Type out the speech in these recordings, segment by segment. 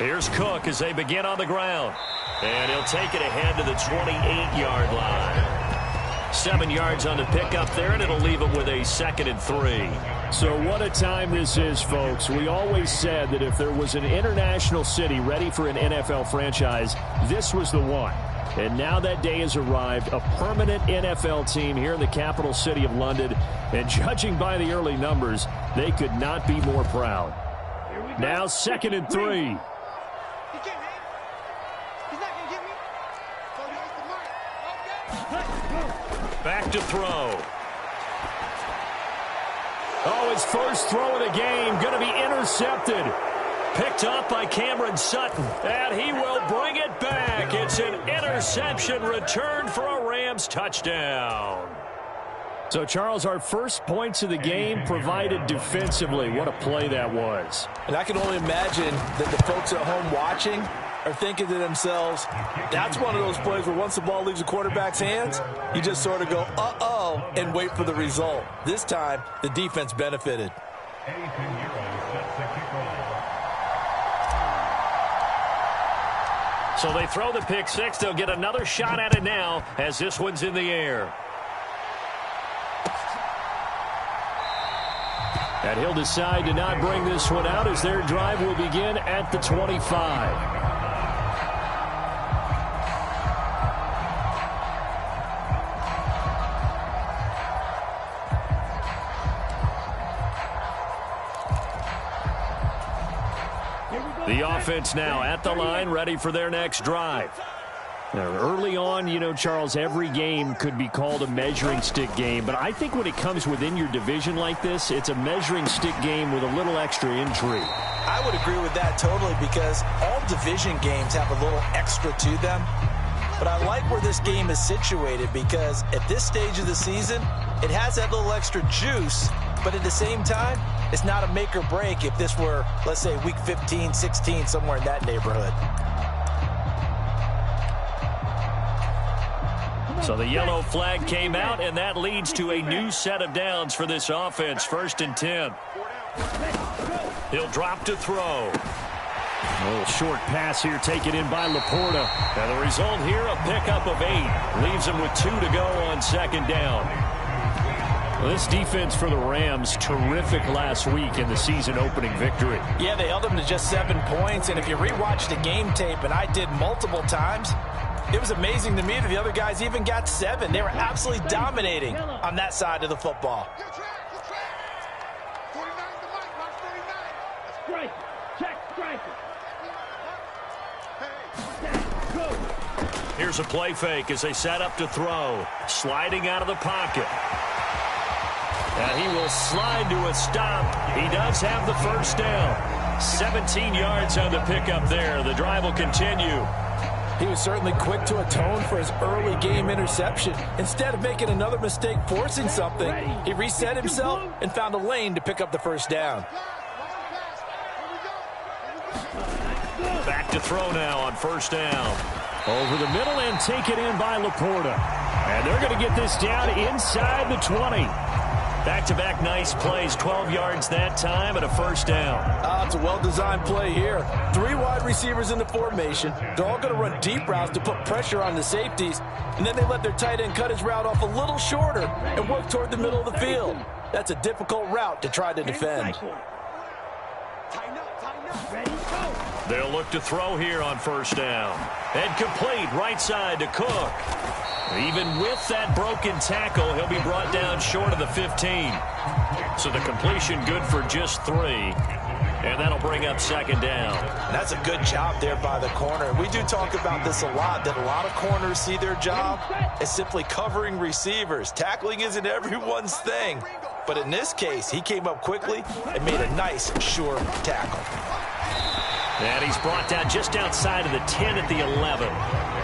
Here's Cook as they begin on the ground. And he'll take it ahead to the 28-yard line. 7 yards on the pickup there, and it'll leave him with a 2nd and 3. So what a time this is, folks. We always said that if there was an international city ready for an NFL franchise, this was the one. And now that day has arrived, a permanent NFL team here in the capital city of London. And judging by the early numbers, they could not be more proud. Now 2nd and 3. Back to throw. Oh, his first throw of the game going to be intercepted. Picked up by Cameron Sutton, and he will bring it back. It's an interception returned for a Rams touchdown. So, Charles, our first points of the game provided defensively. What a play that was. And I can only imagine that the folks at home watching are thinking to themselves, that's one of those plays where once the ball leaves the quarterback's hands, you just sort of go, uh-oh, and wait for the result. This time, the defense benefited. So they throw the pick six. They'll get another shot at it now as this one's in the air. And he'll decide to not bring this one out as their drive will begin at the 25. The offense now at the line, ready for their next drive. Now, early on, you know, Charles, every game could be called a measuring stick game. But I think when it comes within your division like this, it's a measuring stick game with a little extra intrigue. I would agree with that totally because all division games have a little extra to them. But I like where this game is situated because at this stage of the season, it has that little extra juice. But at the same time, it's not a make or break if this were, let's say, week 15, 16, somewhere in that neighborhood. So the yellow flag came out, and that leads to a new set of downs for this offense. 1st and 10. He'll drop to throw. A little short pass here taken in by Laporta. And the result here, a pickup of 8. Leaves him with 2 to go on 2nd down. Well, this defense for the Rams, terrific last week in the season-opening victory. Yeah, they held them to just 7 points, and if you rewatch the game tape, and I did multiple times, it was amazing to me that the other guys even got 7. They were absolutely dominating on that side of the football. Here's a play fake as they set up to throw. Sliding out of the pocket. And he will slide to a stop. He does have the first down. 17 yards on the pickup there. The drive will continue. He was certainly quick to atone for his early game interception. Instead of making another mistake forcing something, he reset himself and found a lane to pick up the first down. Back to throw now on 1st down. Over the middle and taken in by Laporta. And they're going to get this down inside the 20. Back-to-back nice plays, 12 yards that time and a first down. It's a well-designed play here. 3 wide receivers in the formation. They're all going to run deep routes to put pressure on the safeties, and then they let their tight end cut his route off a little shorter and work toward the middle of the field. That's a difficult route to try to defend. They'll look to throw here on 1st down. And complete right side to Cook. Even with that broken tackle, he'll be brought down short of the 15. So the completion good for just 3. And that'll bring up 2nd down. And that's a good job there by the corner. We do talk about this a lot, that a lot of corners see their job as simply covering receivers. Tackling isn't everyone's thing. But in this case, he came up quickly and made a nice, sure tackle. And he's brought down just outside of the 10 at the 11.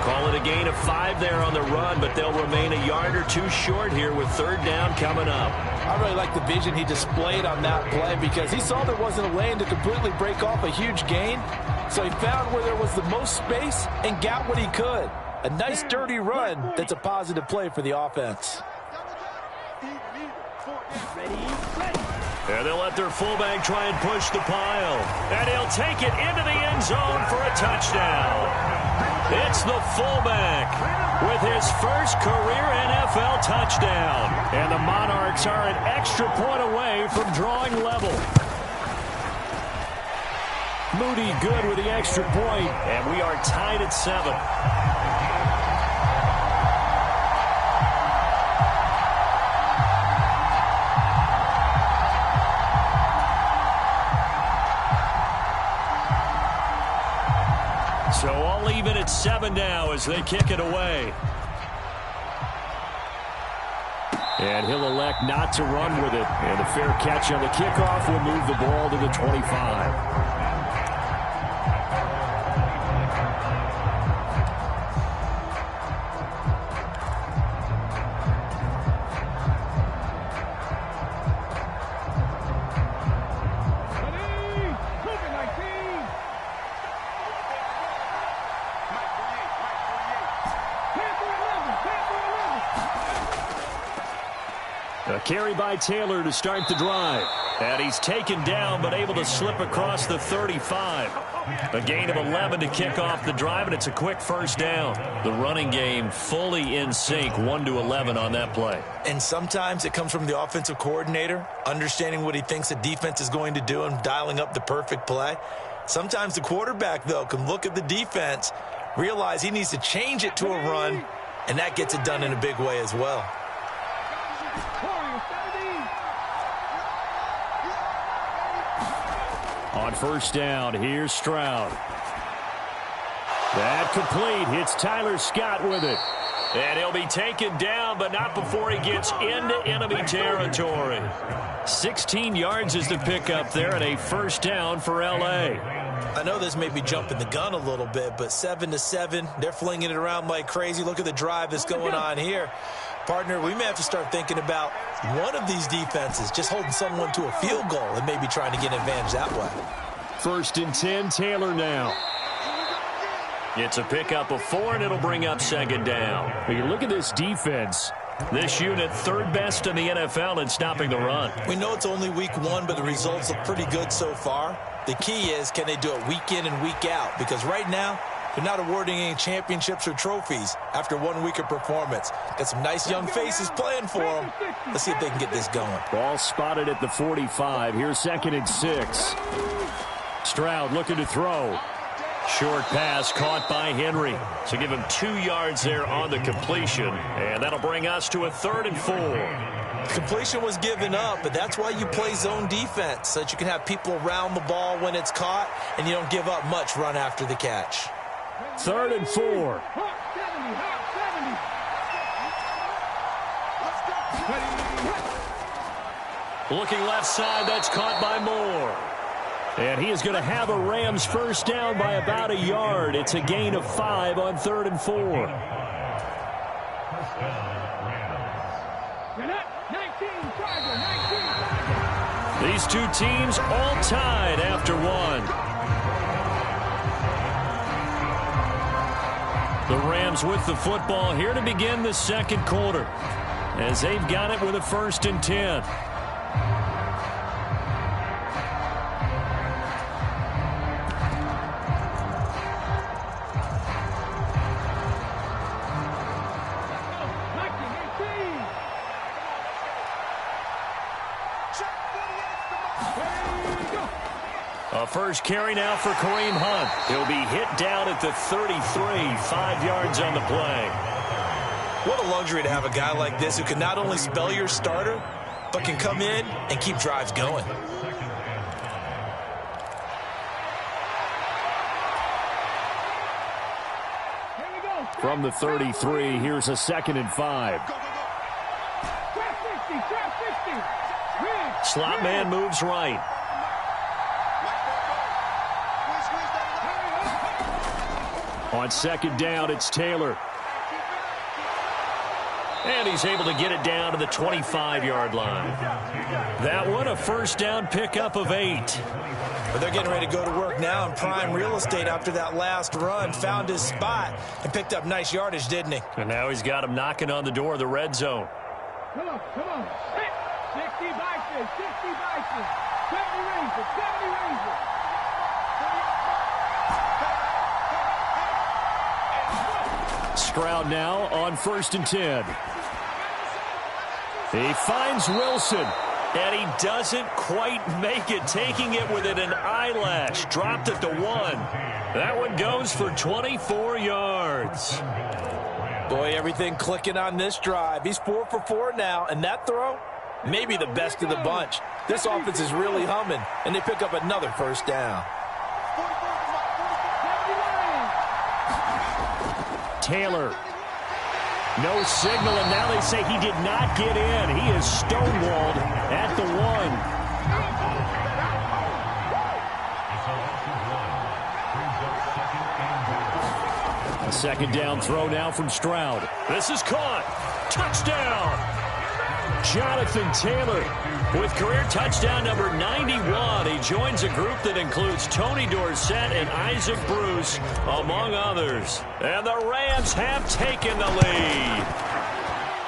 Call it a gain of 5 there on the run, but they'll remain a yard or 2 short here with 3rd down coming up. I really like the vision he displayed on that play because he saw there wasn't a lane to completely break off a huge gain. So he found where there was the most space and got what he could. A nice, dirty run that's a positive play for the offense. And they'll let their fullback try and push the pile. And he'll take it into the end zone for a touchdown. It's the fullback with his first career NFL touchdown. And the Monarchs are an extra point away from drawing level. Moody good with the extra point. And we are tied at 7. So all even at 7 now as they kick it away. And he'll elect not to run with it. And a fair catch on the kickoff will move the ball to the 25. A carry by Taylor to start the drive. And he's taken down but able to slip across the 35. A gain of 11 to kick off the drive, and it's a quick first down. The running game fully in sync, 1-11 on that play. And sometimes it comes from the offensive coordinator, understanding what he thinks the defense is going to do and dialing up the perfect play. Sometimes the quarterback, though, can look at the defense, realize he needs to change it to a run, and that gets it done in a big way as well. On first down, here's Stroud. That complete. Hits Tyler Scott with it. And he'll be taken down, but not before he gets into enemy territory. 16 yards is the pickup there, and a first down for L.A. I know this may be jumping the gun a little bit, but 7-7, they're flinging it around like crazy. Look at the drive that's going on here. Partner, we may have to start thinking about one of these defenses just holding someone to a field goal and maybe trying to get an advantage that way. 1st and 10, Taylor now. It's a pickup of 4, and it'll bring up 2nd down. When you look at this defense, this unit 3rd best in the NFL in stopping the run. We know it's only week 1, but the results look pretty good so far. The key is, can they do it week in and week out? Because right now, they're not awarding any championships or trophies after 1 week of performance. Got some nice young faces playing for them. Let's see if they can get this going. Ball spotted at the 45. Here's 2nd and 6. Stroud looking to throw. Short pass caught by Henry. So give him 2 yards there on the completion. And that'll bring us to a 3rd and 4. Completion was given up, but that's why you play zone defense, so that you can have people around the ball when it's caught, and you don't give up much run after the catch. 3rd and 4. Looking left side, that's caught by Moore. And he is going to have a Rams first down by about a yard. It's a gain of 5 on 3rd and 4. These two teams all tied after 1. The Rams with the football here to begin the 2nd quarter, as they've got it with a 1st and 10. A first carry now for Kareem Hunt. He'll be hit down at the 33, 5 yards on the play. What a luxury to have a guy like this who can not only spell your starter, but can come in and keep drives going. From the 33, here's a 2nd and 5. Slot man moves right. On 2nd down, it's Taylor. And he's able to get it down to the 25-yard line. That one, a first down pickup of 8. But they're getting ready to go to work now in prime real estate after that last run. Found his spot and picked up nice yardage, didn't he? And now he's got him knocking on the door of the red zone. Come on. Stroud now on 1st and 10. He finds Wilson. And he doesn't quite make it, taking it within an eyelash. Dropped it to 1. That one goes for 24 yards. Boy, everything clicking on this drive. He's 4 for 4 now, and that throw, maybe the best of the bunch. This offense is really humming, and they pick up another first down. Taylor. No signal, and now they say he did not get in. He is stonewalled at the 1. A second down throw now from Stroud. This is caught. Touchdown. Jonathan Taylor with career touchdown number 91. He joins a group that includes Tony Dorsett and Isaac Bruce, among others. And the Rams have taken the lead.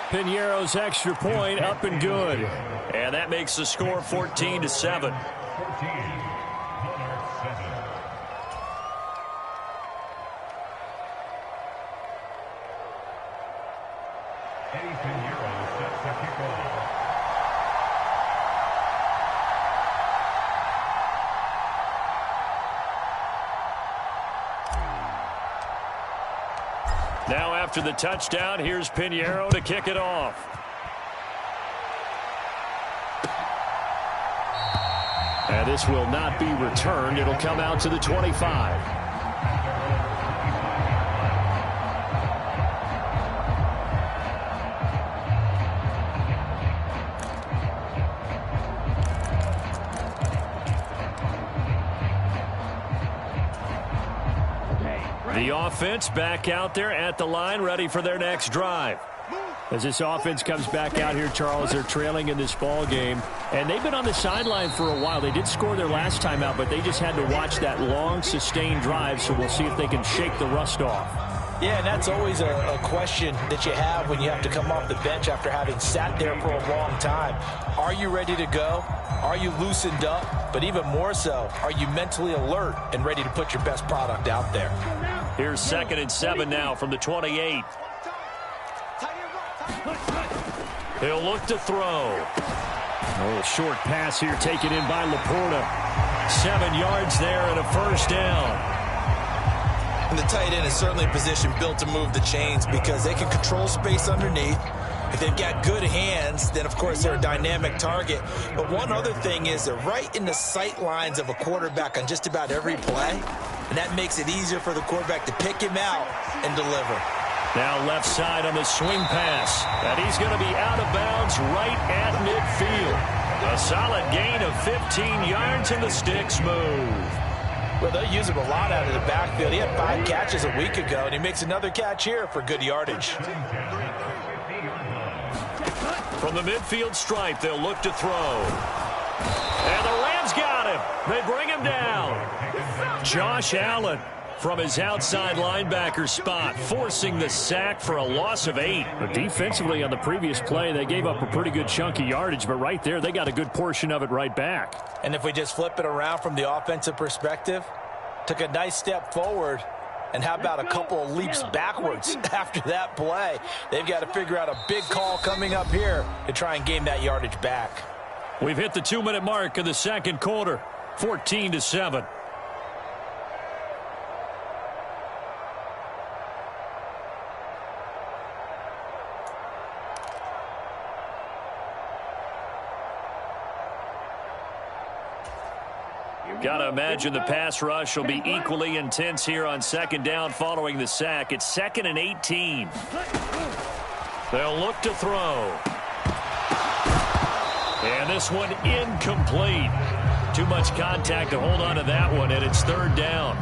Piñeiro's extra point up and good. And that makes the score 14-7. Now after the touchdown, here's Piñeiro to kick it off. And this will not be returned. It'll come out to the 25. The offense back out there at the line, ready for their next drive. As this offense comes back out here, Charles, they're trailing in this ball game, and they've been on the sideline for a while. They did score their last time out, but they just had to watch that long, sustained drive, so we'll see if they can shake the rust off. Yeah, and that's always a question that you have when you have to come off the bench after having sat there for a long time. Are you ready to go? Are you loosened up? But even more so, are you mentally alert and ready to put your best product out there? Here's 2nd and 7 now from the 28. He'll look to throw. A little short pass here taken in by Laporta. 7 yards there and a first down. And the tight end is certainly a position built to move the chains because they can control space underneath. If they've got good hands, then, of course, they're a dynamic target. But one other thing is they're right in the sight lines of a quarterback on just about every play, and that makes it easier for the quarterback to pick him out and deliver. Now left side on the swing pass, and he's going to be out of bounds right at midfield. A solid gain of 15 yards, and the sticks move. Well, they'll use him a lot out of the backfield. He had 5 catches a week ago, and he makes another catch here for good yardage. From the midfield stripe, they'll look to throw. And the Rams got him. They bring him down. Josh Allen from his outside linebacker spot, forcing the sack for a loss of 8. But defensively on the previous play, they gave up a pretty good chunk of yardage, but right there, they got a good portion of it right back. And if we just flip it around from the offensive perspective, took a nice step forward, and how about a couple of leaps backwards after that play? They've got to figure out a big call coming up here to try and gain that yardage back. We've hit the 2-minute mark of the second quarter, 14-7. Got to imagine the pass rush will be equally intense here on second down following the sack. It's 2nd and 18. They'll look to throw. And this one incomplete. Too much contact to hold on to that one, and it's 3rd down.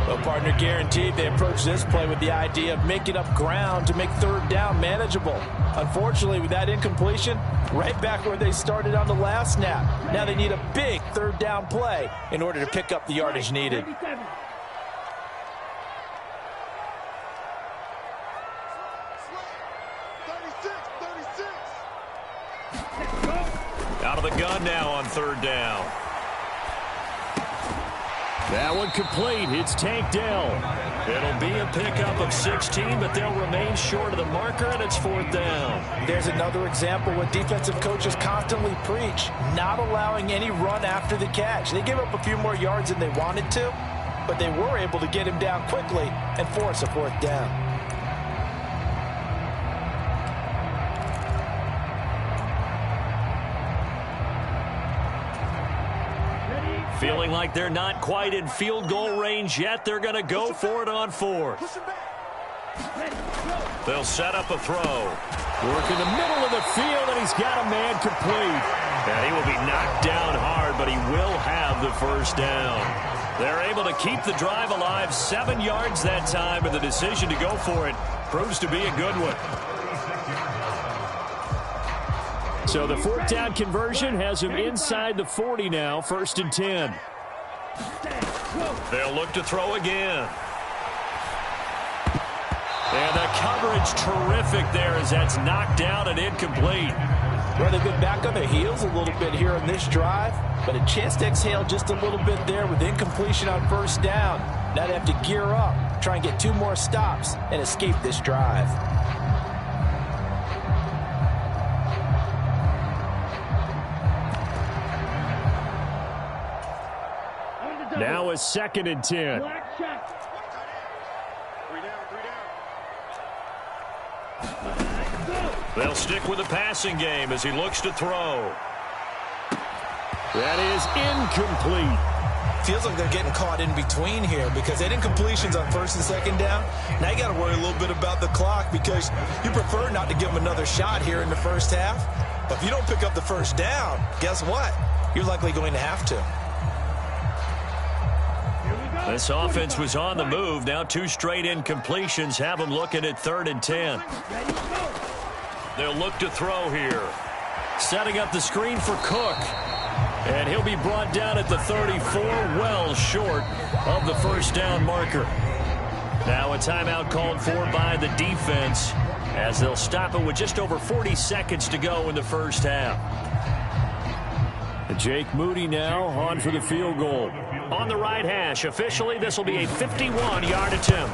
Well, partner, guaranteed they approach this play with the idea of making up ground to make 3rd down manageable. Unfortunately, with that incompletion, right back where they started on the last snap. Now they need a big 3rd down play in order to pick up the yardage needed. the gun now on third down. That one complete. It's tanked down. It'll be a pickup of 16, but they'll remain short of the marker, and it's fourth down. There's another example what defensive coaches constantly preach, not allowing any run after the catch. They gave up a few more yards than they wanted to, but they were able to get him down quickly and force a fourth down. Feeling like they're not quite in field goal range yet. They're going to go for it on fourth. They'll set up a throw. Work in the middle of the field, and he's got a man complete. And he will be knocked down hard, but he will have the first down. They're able to keep the drive alive, 7 yards that time, and the decision to go for it proves to be a good one. So the fourth down conversion has him inside the 40 now, 1st and 10. They'll look to throw again. And the coverage terrific there as that's knocked down and incomplete. Well, they've been back on their heels a little bit here on this drive, but a chance to exhale just a little bit there with incompletion on first down. Now they have to gear up, try and get 2 more stops, and escape this drive. Now a 2nd and 10. They'll stick with the passing game as he looks to throw. That is incomplete. Feels like they're getting caught in between here because they had incompletions on 1st and 2nd down. Now you got to worry a little bit about the clock because you prefer not to give them another shot here in the first half. But if you don't pick up the first down, guess what? You're likely going to have to. This offense was on the move. Now 2 straight incompletions have them looking at 3rd and 10. They'll look to throw here. Setting up the screen for Cook. And he'll be brought down at the 34, well short of the first down marker. Now a timeout called for by the defense as they'll stop it with just over 40 seconds to go in the first half. Jake Moody now on for the field goal. On the right hash, officially this will be a 51-yard attempt.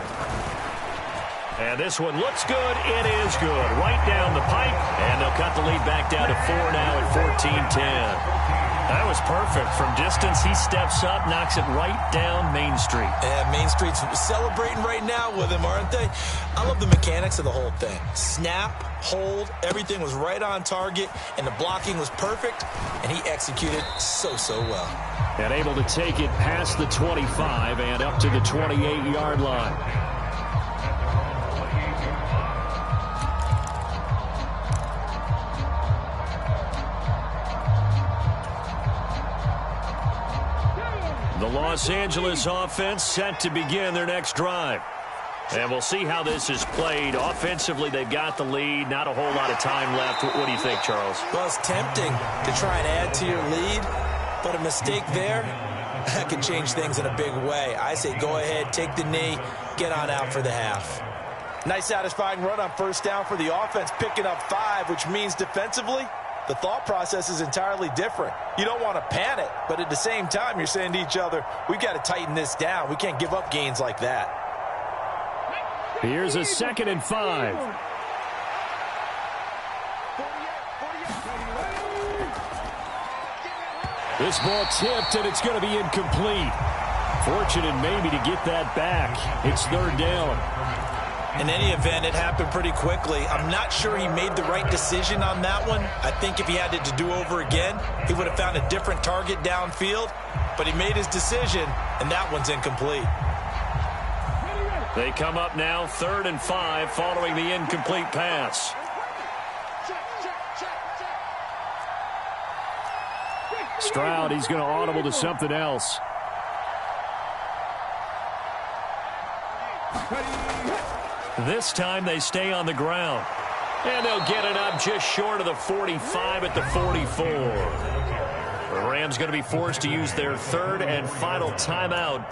And this one looks good. It is good. Right down the pipe. And they'll cut the lead back down to 4 now at 14-10. That was perfect. From distance, he steps up, knocks it right down Main Street. Yeah, Main Street's celebrating right now with him, aren't they? I love the mechanics of the whole thing. Snap, hold, everything was right on target, and the blocking was perfect, and he executed so well. And able to take it past the 25 and up to the 28-yard line. The Los Angeles offense set to begin their next drive. And we'll see how this is played. Offensively, they've got the lead. Not a whole lot of time left. What do you think, Charles? Well, it's tempting to try and add to your lead, but a mistake there, that could change things in a big way. I say go ahead, take the knee, get on out for the half. Nice satisfying run on first down for the offense, picking up 5, which means defensively, the thought process is entirely different. You don't want to panic, but at the same time, you're saying to each other, we've got to tighten this down. We can't give up gains like that. Here's a 2nd and 5. This ball tipped, and it's going to be incomplete. Fortunate maybe to get that back. It's 3rd down. In any event, it happened pretty quickly. I'm not sure he made the right decision on that one. I think if he had it to do over again, he would have found a different target downfield. But he made his decision, and that one's incomplete. They come up now 3rd and 5 following the incomplete pass. Stroud, he's going to audible to something else. This time they stay on the ground. And they'll get it up just short of the 45 at the 44. The Rams going to be forced to use their 3rd and final timeout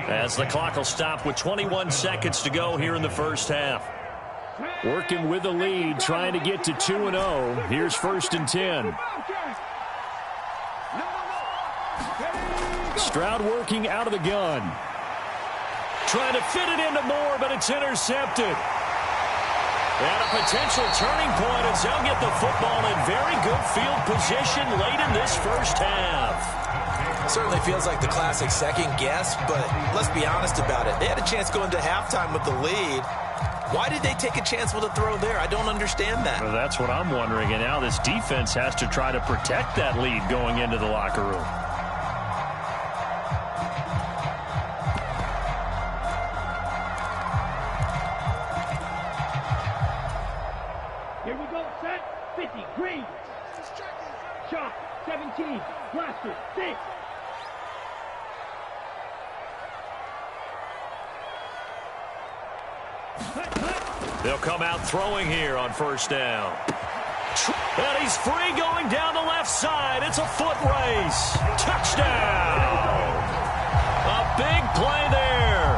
as the clock will stop with 21 seconds to go here in the first half. Working with the lead, trying to get to 2-0. Here's 1st and 10. Stroud working out of the gun. Trying to fit it into Moore, but it's intercepted. And a potential turning point as they'll get the football in very good field position late in this first half. Certainly feels like the classic second guess, but let's be honest about it. They had a chance going to halftime with the lead. Why did they take a chance with a throw there? I don't understand that. Well, that's what I'm wondering. And now this defense has to try to protect that lead going into the locker room. Here we go, set, 50, green. Shot, 17, blaster, 6. They'll come out throwing here on first down. And he's free going down the left side. It's a foot race. Touchdown. A big play there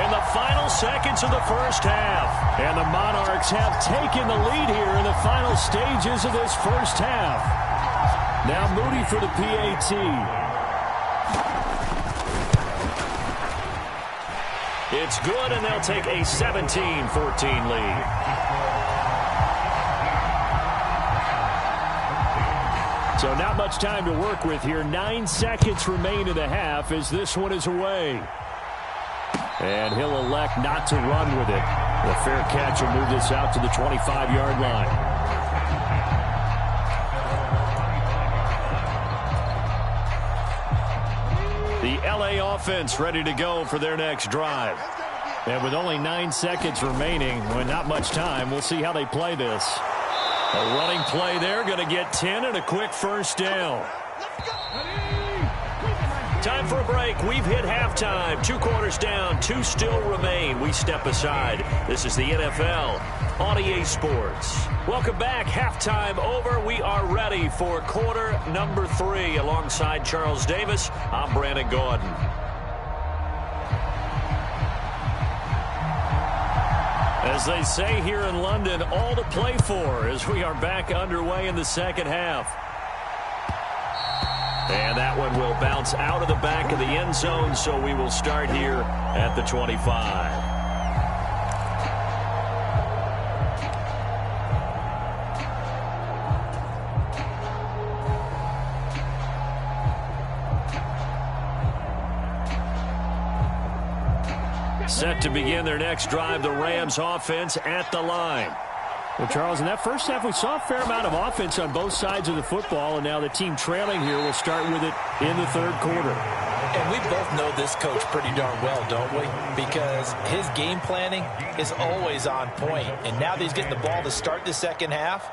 in the final seconds of the first half. And the Monarchs have taken the lead here in the final stages of this first half. Now Moody for the PAT. It's good, and they'll take a 17-14 lead. So not much time to work with here. 9 seconds remain in the half as this one is away. And he'll elect not to run with it. The fair catch will move this out to the 25-yard line. The LA offense ready to go for their next drive. And with only 9 seconds remaining, well, not much time, we'll see how they play this. A running play there, going to get 10 and a quick first down. Time for a break. We've hit halftime. 2 quarters down, 2 still remain. We step aside. This is the NFL on EA Sports. Welcome back. Halftime over. We are ready for quarter number 3. Alongside Charles Davis, I'm Brandon Gordon. As they say here in London, all to play for as we are back underway in the second half. And that one will bounce out of the back of the end zone, so we will start here at the 25. Set to begin their next drive, the Rams offense at the line. Well, Charles, in that first half, we saw a fair amount of offense on both sides of the football, and now the team trailing here will start with it in the third quarter. And we both know this coach pretty darn well, don't we? Because his game planning is always on point. And now that he's getting the ball to start the second half,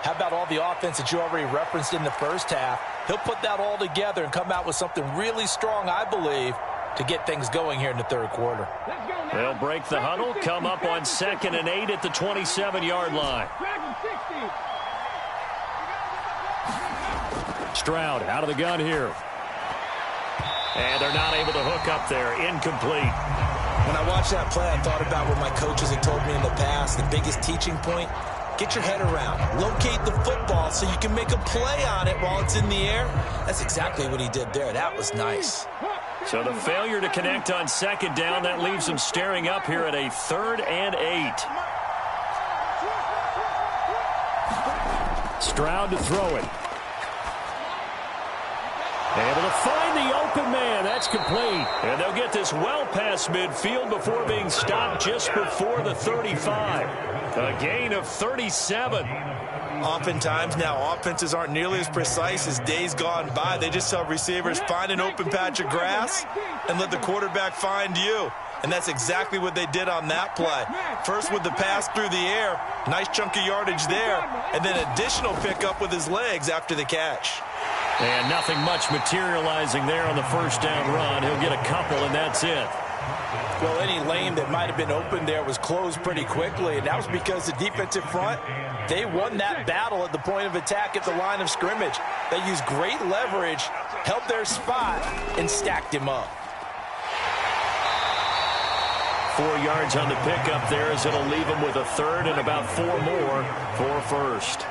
how about all the offense that you already referenced in the first half? He'll put that all together and come out with something really strong, I believe, to get things going here in the third quarter. They'll break the huddle, come up on 2nd and 8 at the 27-yard line. Stroud out of the gun here. And they're not able to hook up there. Incomplete. When I watched that play, I thought about what my coaches had told me in the past. The biggest teaching point, get your head around. Locate the football so you can make a play on it while it's in the air. That's exactly what he did there. That was nice. So the failure to connect on 2nd down, that leaves them staring up here at a 3rd and 8. Stroud to throw it. Able to find the open man. That's complete. And they'll get this well past midfield before being stopped just before the 35. A gain of 37. Oftentimes now offenses aren't nearly as precise as days gone by. They just tell receivers, find an open patch of grass and let the quarterback find you. And that's exactly what they did on that play. First with the pass through the air, nice chunk of yardage there, and then additional pickup with his legs after the catch. And nothing much materializing there on the first down run. He'll get a couple, and that's it. Well, any lane that might have been open there was closed pretty quickly, and that was because the defensive front, they won that battle at the point of attack at the line of scrimmage. They used great leverage, held their spot, and stacked him up. 4 yards on the pickup there as it'll leave him with a 3rd and about 4 more for first.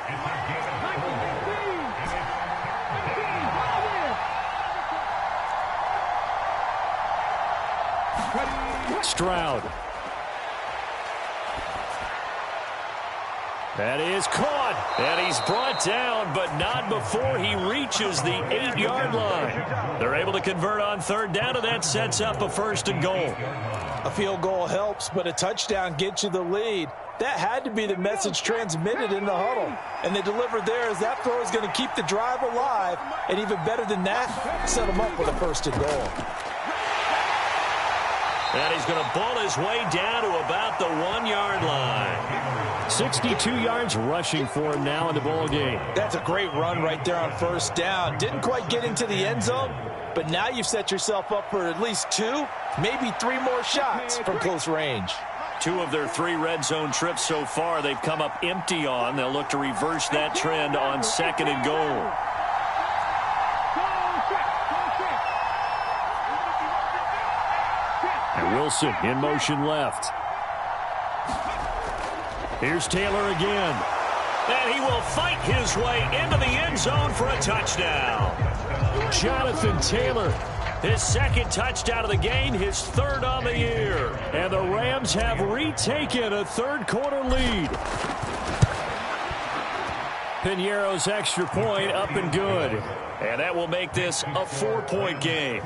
Stroud. That is caught, and he's brought down, but not before he reaches the 8-yard line. They're able to convert on third down, and that sets up a 1st and goal. A field goal helps, but a touchdown gets you the lead. That had to be the message transmitted in the huddle. And they delivered there as that throw is going to keep the drive alive. And even better than that, set them up with a 1st and goal. And he's going to bull his way down to about the 1-yard line. 62 yards rushing for him now in the ball game. That's a great run right there on 1st down. Didn't quite get into the end zone, but now you've set yourself up for at least 2, maybe 3 more shots from close range. 2 of their 3 red zone trips so far they've come up empty on. They'll look to reverse that trend on 2nd and goal. And Wilson in motion left. Here's Taylor again. And he will fight his way into the end zone for a touchdown. Jonathan Taylor. His 2nd touchdown of the game, his 3rd on the year. And the Rams have retaken a 3rd quarter lead. Piñeiro's extra point up and good. And that will make this a 4-point game.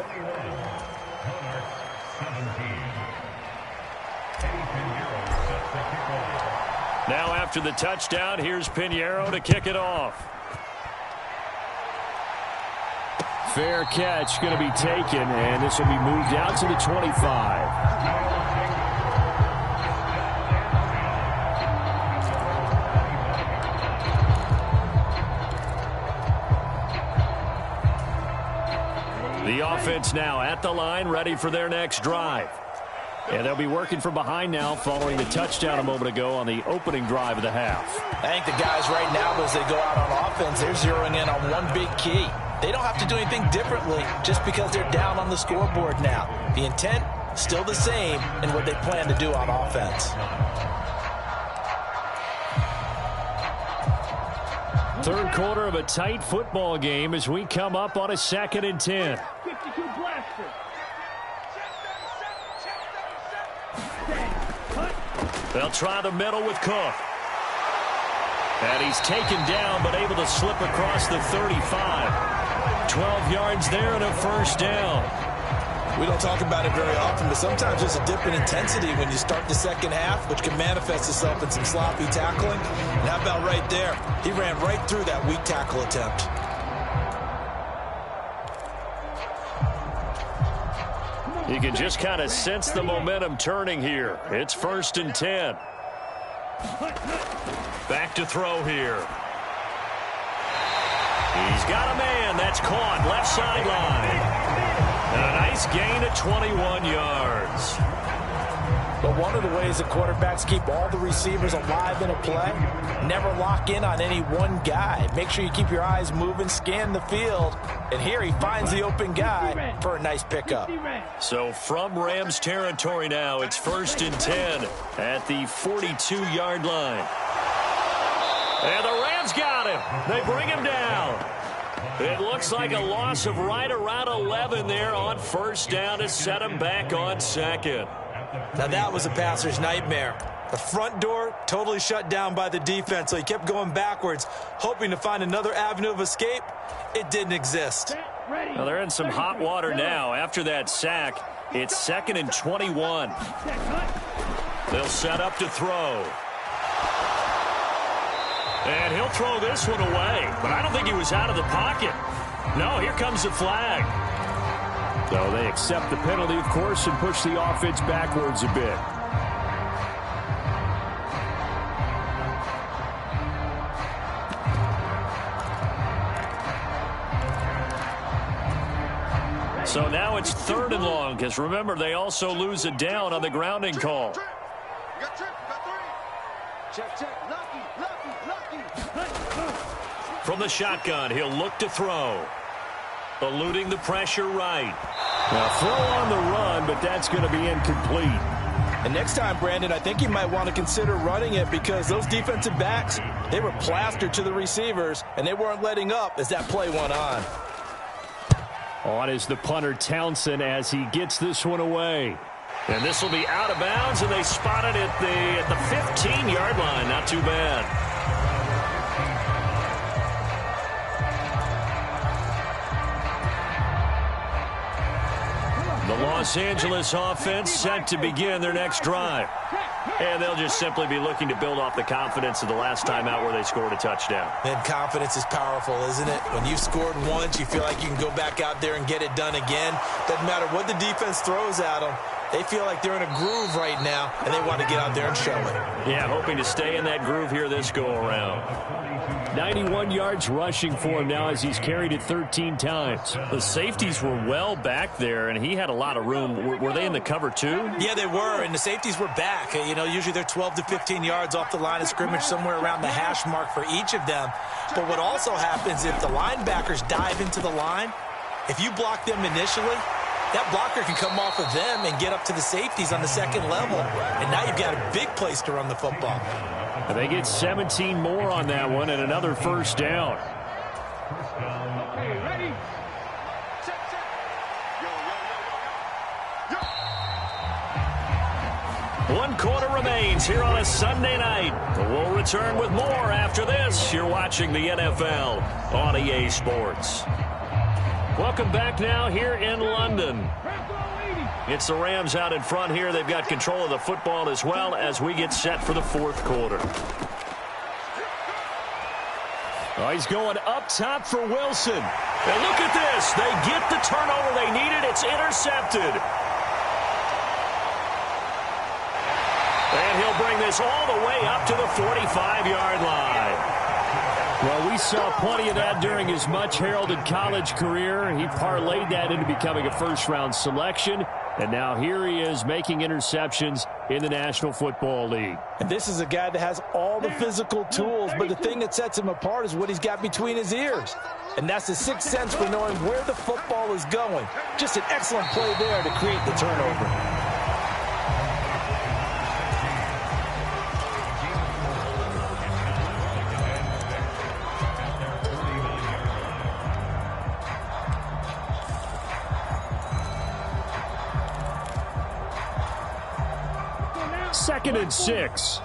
Now after the touchdown, here's Piñeiro to kick it off. Fair catch going to be taken, and this will be moved out to the 25. The offense now at the line, ready for their next drive. And they'll be working from behind now following the touchdown a moment ago on the opening drive of the half. I think the guys right now, as they go out on offense, they're zeroing in on one big key. They don't have to do anything differently just because they're down on the scoreboard now. The intent, still the same in what they plan to do on offense. 3rd quarter of a tight football game as we come up on a 2nd and 10. 52 blaster. They'll try the middle with Cook. And he's taken down but able to slip across the 35. 12 yards there and a 1st down. We don't talk about it very often, but sometimes there's a dip in intensity when you start the 2nd half, which can manifest itself in some sloppy tackling. And how about right there? He ran right through that weak tackle attempt. You can just kind of sense the momentum turning here. It's 1st and 10. Back to throw here. He's got a man. That's caught. Left sideline. A nice gain of 21 yards. But one of the ways that quarterbacks keep all the receivers alive in a play, never lock in on any one guy. Make sure you keep your eyes moving, scan the field. And here he finds the open guy for a nice pickup. So from Rams territory now, it's 1st and 10 at the 42-yard line. And the Rams got him. They bring him down. It looks like a loss of right around 11 there on 1st down to set him back on 2nd. Now that was a passer's nightmare. The front door totally shut down by the defense, so he kept going backwards, hoping to find another avenue of escape. It didn't exist. Well, they're in some hot water now. After that sack, it's 2nd and 21. They'll set up to throw. And he'll throw this one away, but I don't think he was out of the pocket. No, here comes the flag. So they accept the penalty, of course, and push the offense backwards a bit. So now it's 3rd and long, because remember, they also lose a down on the grounding call. From the shotgun, he'll look to throw. Eluding the pressure right. Now throw on the run, but that's going to be incomplete. And next time, Brandon, I think you might want to consider running it because those defensive backs, they were plastered to the receivers, and they weren't letting up as that play went on. On is the punter Townsend as he gets this one away. And this will be out of bounds, and they spot it at the 15-yard line. Not too bad. The Los Angeles offense set to begin their next drive. And they'll just simply be looking to build off the confidence of the last time out where they scored a touchdown. And confidence is powerful, isn't it? When you've scored once, you feel like you can go back out there and get it done again. Doesn't matter what the defense throws at them. They feel like they're in a groove right now, and they want to get out there and show it. Yeah, hoping to stay in that groove here this go-around. 91 yards rushing for him now as he's carried it 13 times. The safeties were well back there, and he had a lot of room. Were they in the cover too? Yeah, they were, and the safeties were back. You know, usually they're 12 to 15 yards off the line of scrimmage, somewhere around the hash mark for each of them. But what also happens if the linebackers dive into the line, if you block them initially, that blocker can come off of them and get up to the safeties on the second level, and now you've got a big place to run the football. And they get 17 more on that one and another first down. Okay, ready? One quarter remains here on a Sunday night. We'll return with more after this. You're watching the NFL on EA Sports. Welcome back now here in London. It's the Rams out in front here. They've got control of the football as well as we get set for the fourth quarter. Oh, he's going up top for Wilson. And look at this. They get the turnover they needed. It's intercepted. And he'll bring this all the way up to the 45-yard line. Well, we saw plenty of that during his much-heralded college career. He parlayed that into becoming a first-round selection. And now here he is making interceptions in the National Football League. And this is a guy that has all the physical tools, but the thing that sets him apart is what he's got between his ears. And that's the sixth sense for knowing where the football is going. Just an excellent play there to create the turnover. Second and 6.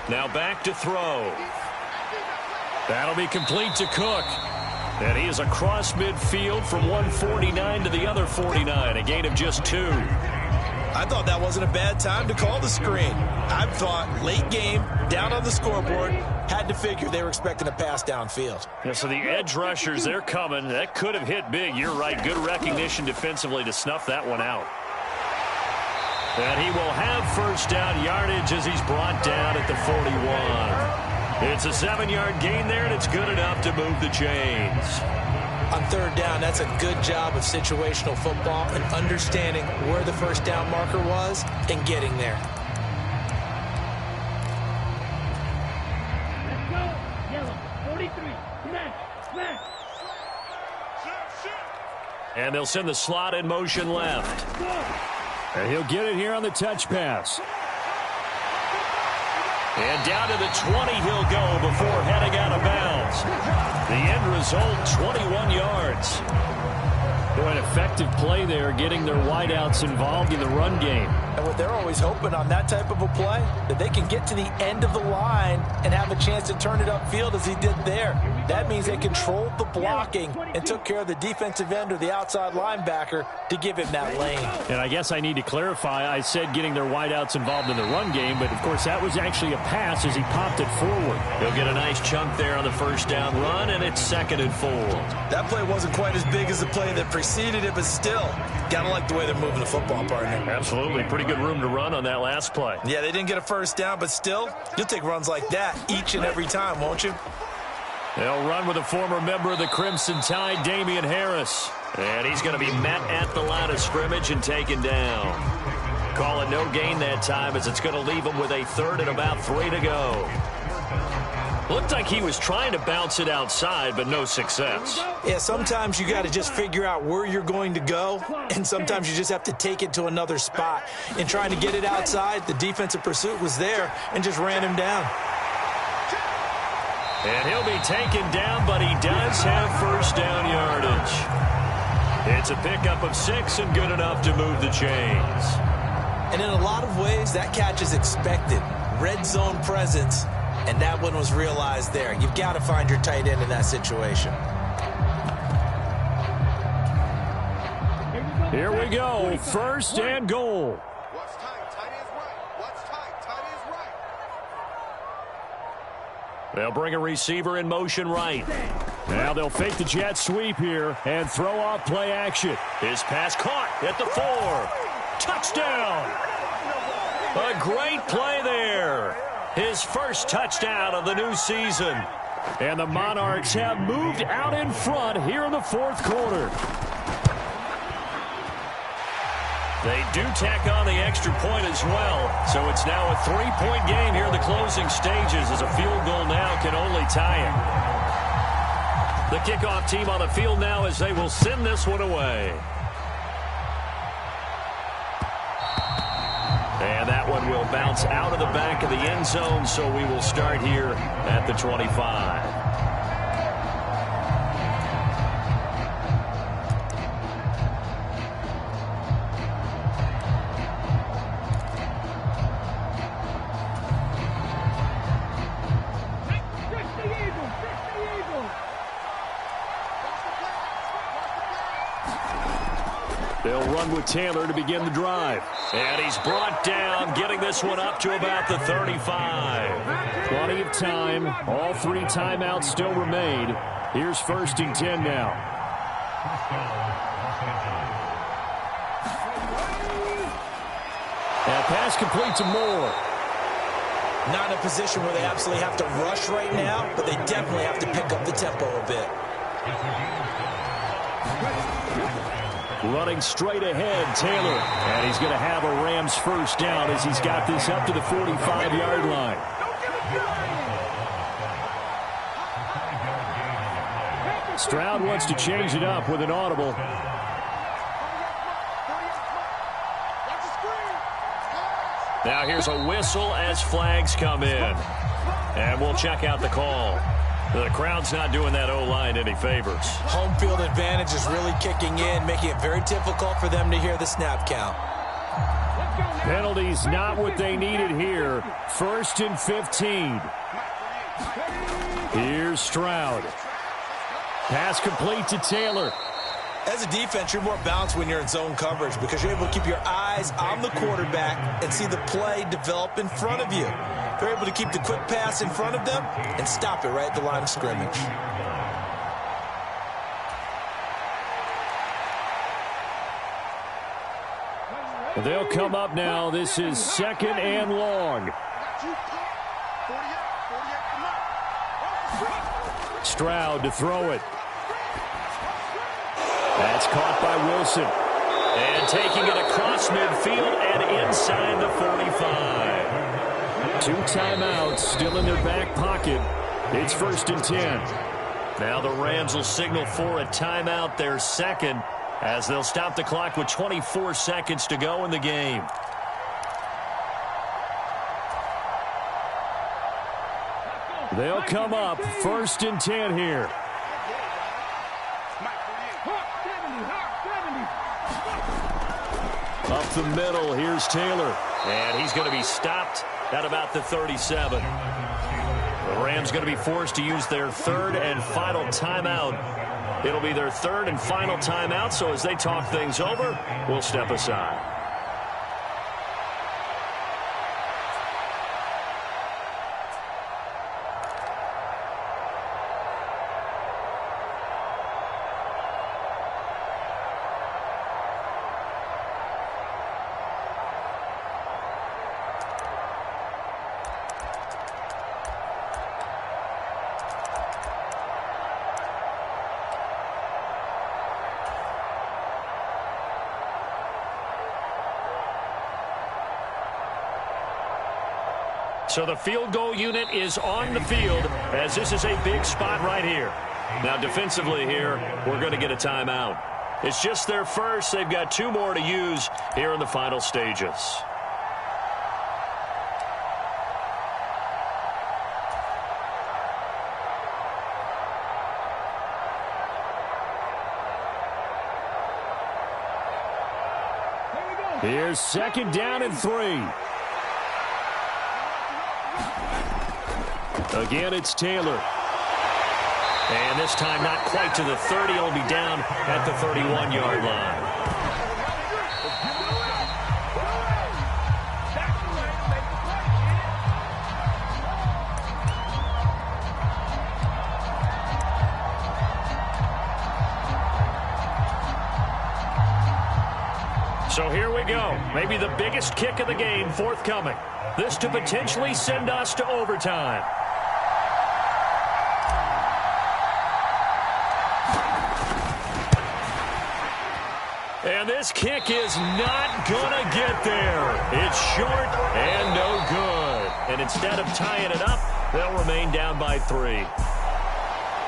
Now back to throw. That'll be complete to Cook. And he is across midfield from 149 to the other 49, a gain of just 2. I thought that wasn't a bad time to call the screen. I thought late game, down on the scoreboard, had to figure they were expecting a pass downfield. Yeah, so the edge rushers, they're coming. That could have hit big. You're right. Good recognition defensively to snuff that one out. And he will have first down yardage as he's brought down at the 41. It's a 7-yard gain there, and it's good enough to move the chains. On third down, that's a good job of situational football and understanding where the first down marker was and getting there. Let's go. Yellow, 43. Smash. And they'll send the slot in motion left. And he'll get it here on the touch pass. And down to the 20 he'll go before heading out of bounds. The end result, 21 yards. Boy, an effective play there, getting their wideouts involved in the run game. And what they're always hoping on that type of a play, that they can get to the end of the line and have a chance to turn it upfield as he did there. That means they controlled the blocking and took care of the defensive end or the outside linebacker to give him that lane. And I guess I need to clarify, I said getting their wideouts involved in the run game, but of course that was actually a pass as he popped it forward. He'll get a nice chunk there on the first down run, and it's 2nd and 4. That play wasn't quite as big as the play that preceded it, but still, gotta like the way they're moving the football, partner. Absolutely. Pretty good room to run on that last play. Yeah, they didn't get a first down, but still, you'll take runs like that each and every time, won't you? They'll run with a former member of the Crimson Tide, Damian Harris. And he's going to be met at the line of scrimmage and taken down. Call it no gain that time as it's going to leave him with a 3rd and about 3 to go. Looked like he was trying to bounce it outside, but no success. Yeah, sometimes you got to just figure out where you're going to go, and sometimes you just have to take it to another spot. In trying to get it outside, the defensive pursuit was there and just ran him down. And he'll be taken down, but he does have first down yardage. It's a pickup of 6 and good enough to move the chains. And in a lot of ways, that catch is expected. Red zone presence, and that one was realized there. You've got to find your tight end in that situation. Here we go, first and goal. What's tight? Tight is right. What's tight? Tight is right. They'll bring a receiver in motion right. Now they'll fake the jet sweep here and throw off play action. His pass caught at the 4. Touchdown! A great play there. His first touchdown of the new season. And the Monarchs have moved out in front here in the fourth quarter. They do tack on the extra point as well. So it's now a 3-point game here in the closing stages as a field goal now can only tie it. The kickoff team on the field now as they will send this one away. And that one will bounce out of the back of the end zone, so we will start here at the 25. They'll run with Taylor to begin the drive. And he's brought down, getting this one up to about the 35. Plenty of time. All 3 timeouts still remain. Here's first and 10 now. And pass complete to Moore. Not in a position where they absolutely have to rush right now, but they definitely have to pick up the tempo a bit. Running straight ahead, Taylor. And he's going to have a Rams first down as he's got this up to the 45-yard line. Stroud wants to change it up with an audible. Now here's a whistle as flags come in. And we'll check out the call. The crowd's not doing that O-line any favors. Home field advantage is really kicking in, making it very difficult for them to hear the snap count. Penalties not what they needed here. First and 15. Here's Stroud. Pass complete to Taylor. As a defense, you're more balanced when you're in zone coverage because you're able to keep your eyes on the quarterback and see the play develop in front of you. They're able to keep the quick pass in front of them and stop it right at the line of scrimmage. They'll come up now. This is second and long. Stroud to throw it. That's caught by Wilson. And taking it across midfield and inside the 45. 2 timeouts still in their back pocket. It's first and 10. Now the Rams will signal for a timeout, their second, as they'll stop the clock with 24 seconds to go in the game. They'll come up first and 10 here. Up the middle, here's Taylor. And he's going to be stopped at about the 37. The Rams going to be forced to use their third and final timeout. It'll be their third and final timeout, so as they talk things over, we'll step aside. So the field goal unit is on the field as this is a big spot right here. Now defensively here, we're going to get a timeout. It's just their first. They've got 2 more to use here in the final stages. Here's 2nd down and 3. Again, it's Taylor. And this time not quite to the 30. He'll be down at the 31-yard line. So here we go. Maybe the biggest kick of the game forthcoming. This to potentially send us to overtime. And this kick is not going to get there. It's short and no good. And instead of tying it up, they'll remain down by 3.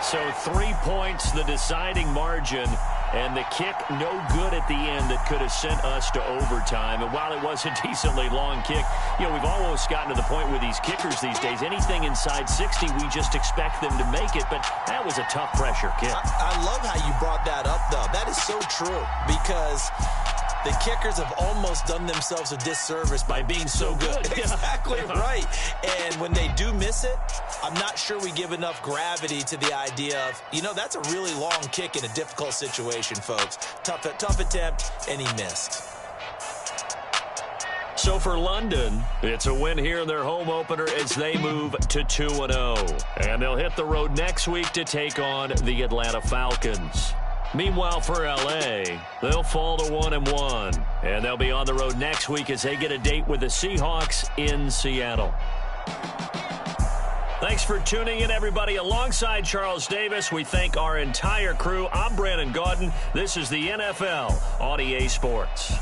So 3 points, the deciding margin. And the kick no good at the end that could have sent us to overtime. And while it was a decently long kick, we've almost gotten to the point with these kickers these days. Anything inside 60, we just expect them to make it. But that was a tough pressure kick. I love how you brought that up, though. That is so true because the kickers have almost done themselves a disservice by being so good. Exactly right. And when they do miss it, I'm not sure we give enough gravity to the idea of, that's a really long kick in a difficult situation, folks. Tough attempt, and he missed. So for London, it's a win here in their home opener as they move to 2-0. And they'll hit the road next week to take on the Atlanta Falcons. Meanwhile, for L.A., they'll fall to 1-1. And they'll be on the road next week as they get a date with the Seahawks in Seattle. Thanks for tuning in, everybody. Alongside Charles Davis, we thank our entire crew. I'm Brandon Gaudin. This is the NFL on EA Sports.